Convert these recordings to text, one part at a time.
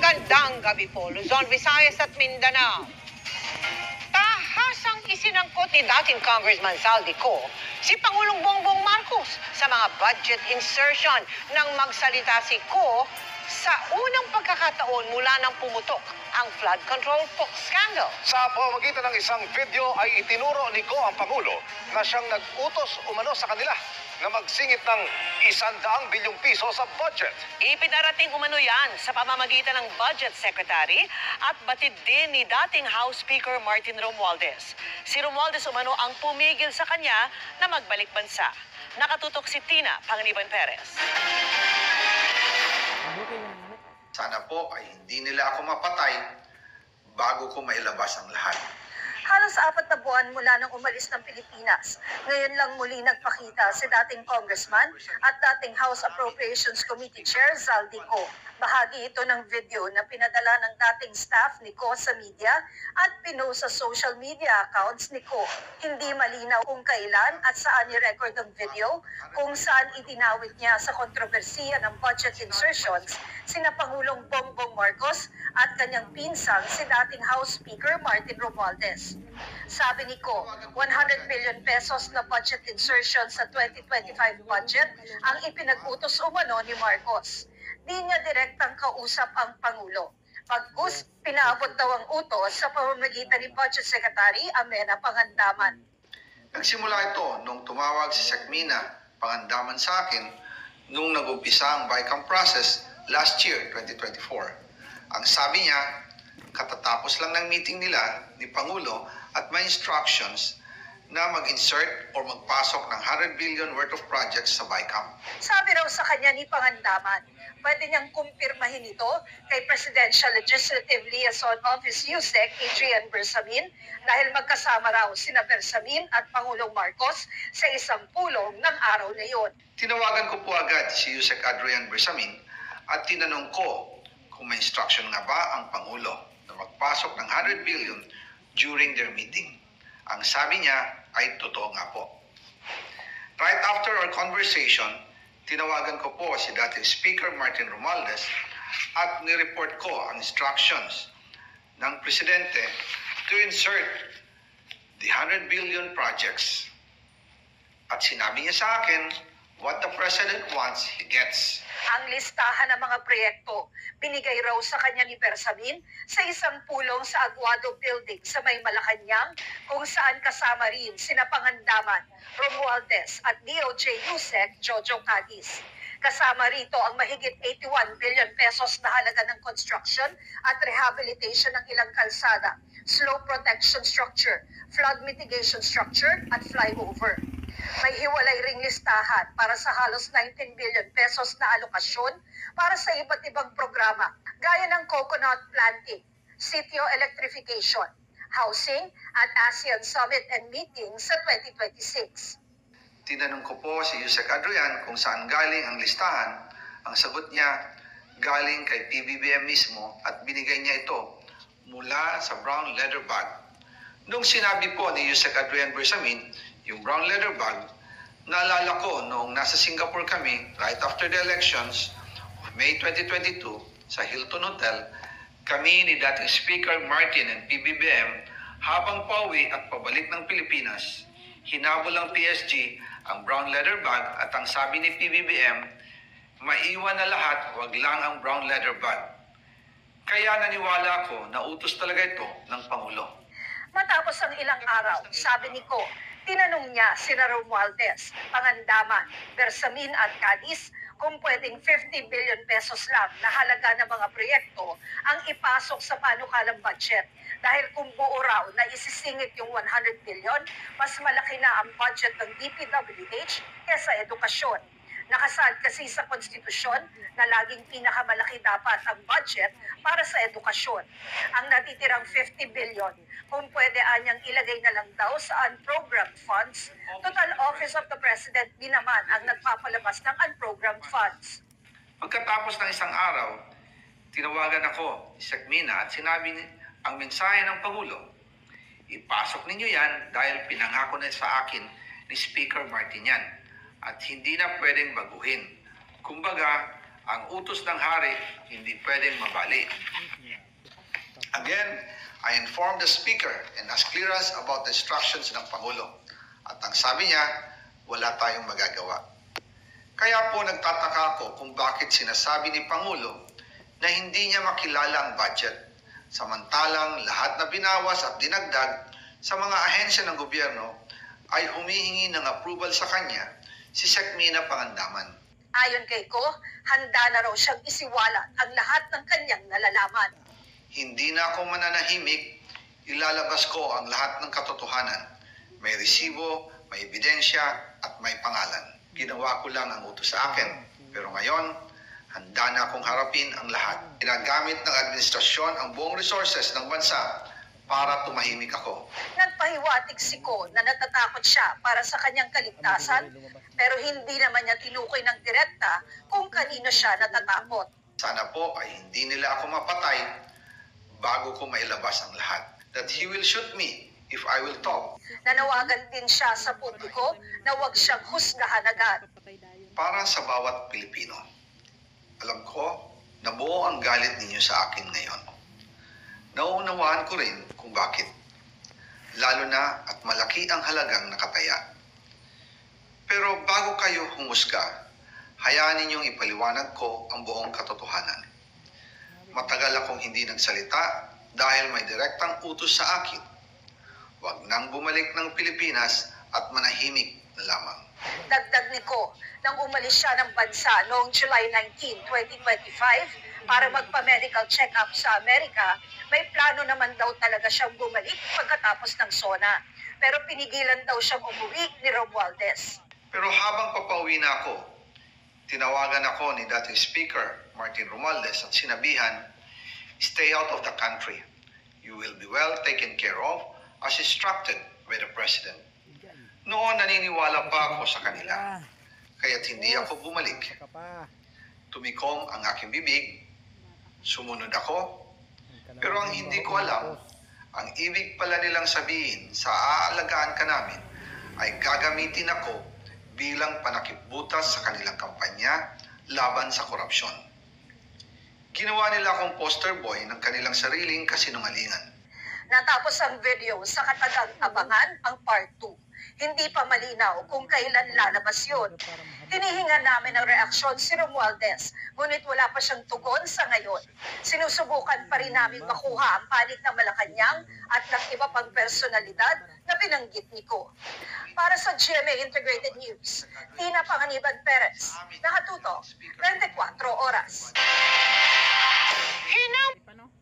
Magandang gabi po, Luzon, Visayas at Mindanao. Tahasang isinangkot ni dating Congressman Zaldico si Pangulong Bongbong Marcos sa mga budget insertion nang magsalita si Ko sa unang pagkakataon mula nang pumutok ang flood control scandal. Sa pamamagitan ng isang video ay itinuro ni Ko ang Pangulo na siyang nag-utos umano sa kanila na magsingit ng 100 bilyong piso sa budget. Ipinarating umano yan sa pamamagitan ng Budget Secretary at batid din ni dating House Speaker Martin Romualdez. Si Romualdez umano ang pumigil sa kanya na magbalik bansa. Nakatutok si Tina Panganiban Perez. Sana po ay hindi nila ako mapatay bago ko mailabas ang lahat. Halos 4 na buwan mula nang umalis ng Pilipinas. Ngayon lang muli nagpakita si dating congressman at dating House Appropriations Committee Chair Zaldico. Bahagi ito ng video na pinadala ng dating staff ni Ko sa media at pinost sa social media accounts ni Ko. Hindi malinaw kung kailan at saan ni-record ang video, kung saan itinawid niya sa kontrobersiya ng budget insertions sina Pangulong Bongbong Marcos at kanyang pinsang si dating House Speaker Martin Romualdez. Sabi ni Ko, 100 billion pesos na budget insertion sa 2025 budget ang ipinag-utos umano ni Marcos. Di niya direktang kausap ang Pangulo. Pagkus, pinaabot daw ang utos sa pamamagitan ni Budget Secretary Amenah Pangandaman. Nagsimula ito nung tumawag si Sekmina Pangandaman sa akin nung nag-umpisa ang BICAM process last year, 2024. Ang sabi niya, katatapos lang ng meeting nila ni Pangulo at may instructions na mag-insert or magpasok ng 100 billion worth of projects sa BICAM. Sabi raw sa kanya ni Pangandaman, pwede niyang kumpirmahin ito kay Presidential Legislative Liaison Office USEC Adrian Bersamin dahil magkasama raw sina Bersamin at Pangulong Marcos sa isang pulong ng araw na iyon. Tinawagan ko po agad si USEC Adrian Bersamin at tinanong ko kung may instruction nga ba ang Pangulo na magpasok ng 100 billion during their meeting. Ang sabi niya ay totoo nga po. Right after our conversation, tinawagan ko po si dating Speaker Martin Romualdez at nireport ko ang instructions ng Presidente to insert the 100 billion projects. At sinabi niya sa akin, what the President wants, he gets. Ang listahan ng mga proyekto, binigay raw sa kanya ni Bersamin sa isang pulong sa Aguado Building sa May Malacanang kung saan kasama rin sina Pangandaman, Romualdez at DOJ USEC Jojo Cadiz. Kasama rito ang mahigit 81 billion pesos na halaga ng construction at rehabilitation ng ilang kalsada, slope protection structure, flood mitigation structure at flyover. May hiwalay ring listahan para sa halos 19 billion pesos na alokasyon para sa iba't ibang programa gaya ng coconut planting, sitio electrification, housing at ASEAN Summit and Meeting sa 2026. Tinanong ko po si USEC Adrian kung saan galing ang listahan. Ang sagot niya, galing kay PBBM mismo at binigay niya ito mula sa brown leather bag. Nung sinabi po ni USEC Adrian Bersamin, yung brown leather bag, naalala ko nung nasa Singapore kami right after the elections of May 2022 sa Hilton Hotel, kami ni dating Speaker Martin and PBBM habang pauwi at pabalik ng Pilipinas, hinabol ng PSG ang brown leather bag at ang sabi ni PBBM, maiwan na lahat, wag lang ang brown leather bag. Kaya naniwala ako na utos talaga ito ng Pangulo. Matapos ang ilang araw, sabi ni Ko, tinanong niya sina Romualdez, Pangandaman, Bersamin at Cadiz kung pwedeng 50 billion pesos lang na halaga ng mga proyekto ang ipasok sa panukalang budget. Dahil kung buo raw na isisingit yung 100 billion, mas malaki na ang budget ng DPWH kesa edukasyon. Nakasaad kasi sa konstitusyon na laging pinakamalaki dapat ang budget para sa edukasyon. Ang natitirang 50 billion, kung pwede anyang ilagay na lang daw sa unprogrammed funds, total Office of the President din naman ang nagpapalabas ng unprogrammed funds. Pagkatapos ng isang araw, tinawagan ako ni Sekmina at sinabi ang mensahe ng Pangulo, ipasok ninyo yan dahil pinangako na sa akin ni Speaker Martin yan. At hindi na pwedeng baguhin. Kumbaga, ang utos ng hari hindi pwedeng mabali. Again, I informed the Speaker and asked clearance about the instructions ng Pangulo. At ang sabi niya, wala tayong magagawa. Kaya po nagtataka ako kung bakit sinasabi ni Pangulo na hindi niya makilala ang budget, samantalang lahat na binawas at dinagdag sa mga ahensya ng gobyerno ay humihingi ng approval sa kanya si Sec. Mina Pangandaman. Ayon kay Ko, handa na raw siyang isiwalat ang lahat ng kanyang nalalaman. Hindi na ako mananahimik, ilalabas ko ang lahat ng katotohanan. May resibo, may ebidensya, at may pangalan. Ginawa ko lang ang utos sa akin. Pero ngayon, handa na akong harapin ang lahat. Ginagamit ng administrasyon ang buong resources ng bansa para tumahimik ako. Nagpahiwatig si Ko na natatakot siya para sa kanyang kaligtasan, pero hindi naman niya tinukoy ng direkta kung kanino siya natatakot. Sana po ay hindi nila ako mapatay bago ko mailabas ang lahat. That he will shoot me if I will talk. Nanawagan din siya sa publiko na huwag siyang husgahan agad. Para sa bawat Pilipino, alam ko na buo ang galit ninyo sa akin ngayon. Nauunawaan ko rin kung bakit. Lalo na at malaki ang halagang nakataya. Pero bago kayo humusga, hayaan ninyong ipaliwanag ko ang buong katotohanan. Matagal akong hindi nagsalita dahil may direktang utos sa akin. Huwag nang bumalik ng Pilipinas at manahimik na lamang. Dagdag ni Ko, nang umalis siya ng bansa noong July 19, 2025 para magpa-medical check-up sa Amerika, may plano naman daw talaga siyang bumalik pagkatapos ng SONA. Pero pinigilan daw siyang umuwi ni Romualdez. Pero habang papauwi na ako, tinawagan ako ni dating Speaker Martin Romualdez at sinabihan, stay out of the country. You will be well taken care of as instructed by the President. Noon naniniwala pa ako sa kanila, kaya't hindi ako bumalik. Tumikom ang aking bibig, sumunod ako, pero ang hindi ko alam, ang ibig pala nilang sabihin sa aalagaan ka namin ay gagamitin ako bilang panakipbutas sa kanilang kampanya laban sa korupsyon. Ginawa nila akong poster boy ng kanilang sariling kasinungalingan. Natapos ang video sa katagang abangan ang part 2. Hindi pa malinaw kung kailan lalabas yun. Hinihinga namin ng reaksyon si Romualdez, ngunit wala pa siyang tugon sa ngayon. Sinusubukan pa rin namin makuha ang panig ng Malacanang at ng iba pang personalidad na binanggit ni Ko. Para sa GMA Integrated News, Tina Panganiban Perez, nakatutok, 24 oras.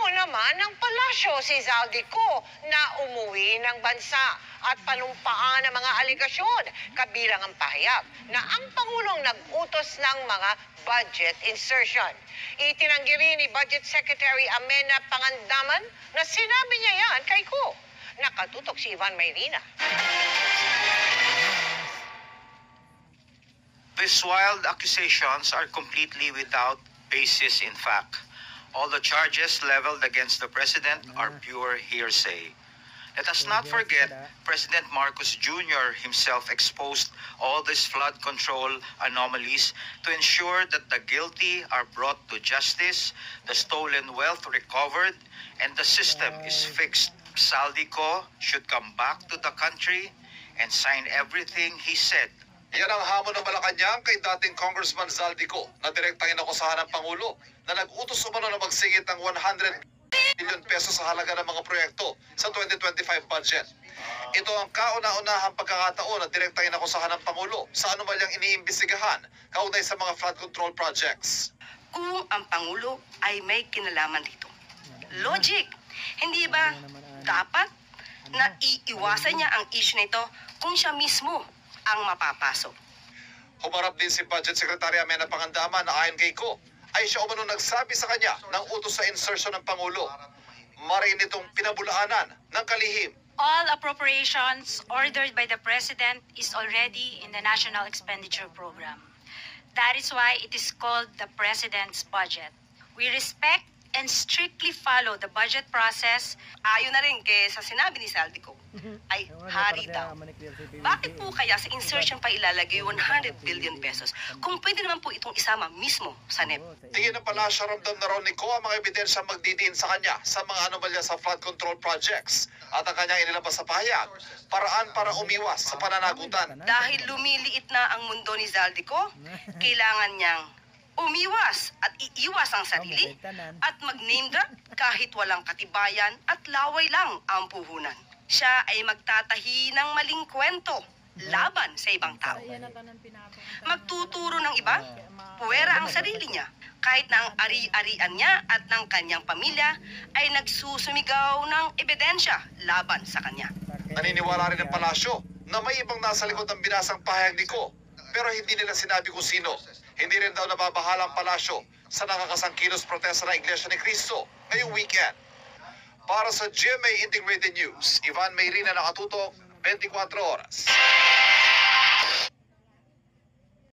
Mo naman ng palasyo si Zaldico na umuwi ng bansa at panumpaan ng mga aligasyon kabilang ang pahayag na ang Pangulong nag-utos ng mga budget insertion. Itinanggi rin ni Budget Secretary Amena Pangandaman na sinabi niya yan kay Ko. Nakatutok si Ivan Mayrina. These wild accusations are completely without basis in fact. All the charges leveled against the President are pure hearsay. Let us not forget, President Marcos Jr. himself exposed all these flood control anomalies to ensure that the guilty are brought to justice, the stolen wealth recovered, and the system is fixed. Zaldico should come back to the country and sign everything he said. Yan ang hamon ng Malacanang kay dating Congressman Zaldico na direktang inakusahan ng Pangulo na nag-utos umano na magsingit ng 100 billion pesos sa halaga ng mga proyekto sa 2025 budget. Ito ang kauna-unahang pagkakataon na direktang inakusahan ng Pangulo sa anumalyang iniimbestigahan kaugnay sa mga flood control projects. Kung ang Pangulo ay may kinalaman dito. Logic! Hindi ba dapat na iiwasan niya ang issue na ito kung siya mismo ang mapapasok? Humarap din si Budget Secretary Amena Pangandaman na ayon kay Ko ay siya umano nagsabi sa kanya ng utos sa insertion ng Pangulo. Marin itong pinabulaanan ng kalihim. All appropriations ordered by the President is already in the National Expenditure Program. That is why it is called the President's Budget. We respect and strictly follow the budget process. Ayon na rin kay sa sinabi ni Saldico, ay hari daw. Bakit po kaya sa insertion pa ilalagay 100 billion pesos kung pwede naman po itong isama mismo sa NEP? Tingin ng palasyo, ramdam na raw ni Ko ang mga ebidensya magdidiin sa kanya sa mga anomalya sa flood control projects at ang kanyang inilabas sa pahayag, paraan para umiwas sa pananagutan. Dahil lumiliit na ang mundo ni Zaldico, kailangan niyang umiwas at iiwas ang sarili at mag-name drop kahit walang katibayan at laway lang ang puhunan. Siya ay magtatahi ng maling kwento laban sa ibang tao. Magtuturo ng iba, puwera ang sarili niya. Kahit na ang ari-arian niya at ng kanyang pamilya ay nagsusumigaw ng ebidensya laban sa kanya. Naniniwala rin ng palasyo na may ibang nasa likod ng binasang pahayag ni Ko, pero hindi nila sinabi kung sino. Hindi rin daw nababahala ang palasyo sa nakakasangkilos protesta ng Iglesia ni Cristo ngayong weekend. Para sa GMA Integrated News, Ivan Mayrina, nakatutok 24 oras.